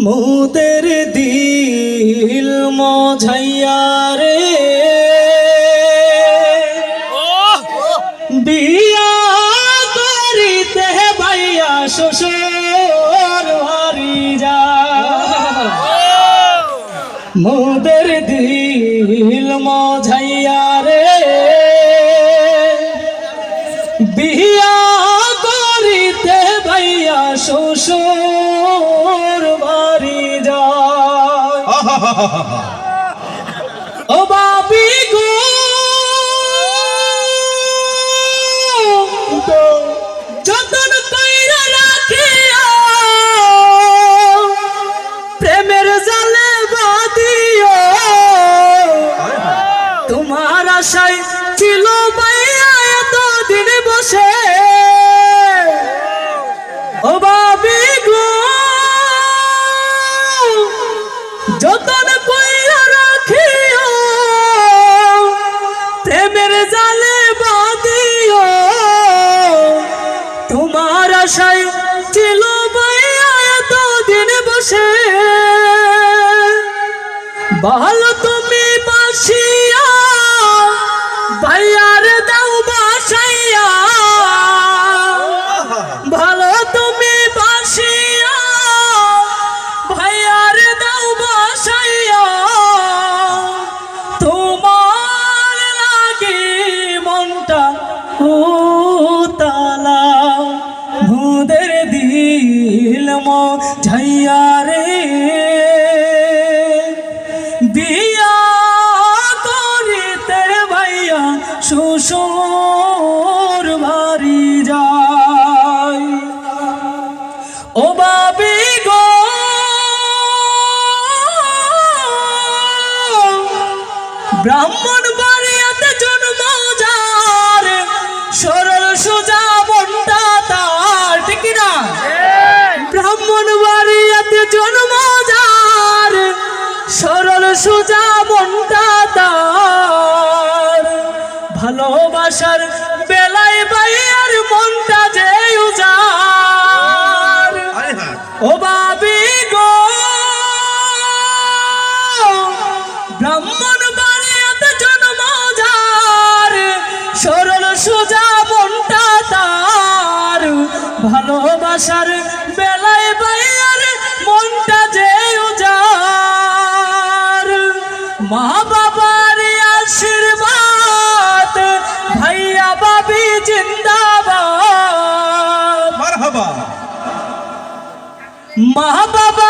মোদের দিল মজাইয়া রে বিয়া করিতে ভাইয়া শ্বশুর বাড়ি যা। মোদের দিল মজাইয়া রে বিয়া করিতে ভাইয়া শ্বশুর বাড়ি যা। ও বাবি গো যতন কইরা রাখিয়া প্রেমের জালে বাঁধিও। তোমার আশায় ছিল ভাইয়া এতদিন বসে। ও বাবি গো যতন কইরা রাখিও প্রেমের জালে বাঁধিও। তোমার আশায় ছিল ভাইয়া এতদিন বসে। ভালো তুমি বাসিয়া ভাইয়ার দাও বাসাইয়া। ভালো তুমি বাসিয়া ভাইয়ার দাও বাসাইয়া। তোমার লাগি মনটা উতালা। মোদের দিল মজাইয়া রে বিয়া করিতে ভাইয়া শ্বশুর বাড়ি যায়। ও বাবি গো ব্রাহ্মণ বাড়িয়াতে জন্ম যার সরল সোজা মনটা তার। ঠিক না? ব্রাহ্মণ বাড়িয়াতে জন্ম যার সরল সোজা মনটা তার। ভালোবাসার বেলায় ভাইয়ার মনটা যে উজার। ও বাবি গো ব্রাহ্মণ বাড়িয়াতে জন্ম যার সরল সোজা মনটা তার। ভালোবাসার বেলায় ভাইয়ার মনটা যে উজার। মা বাবার আশীর্বাদ ভাইয়া বাবি জিন্দাবাদ। মারহাবা। মা বাবা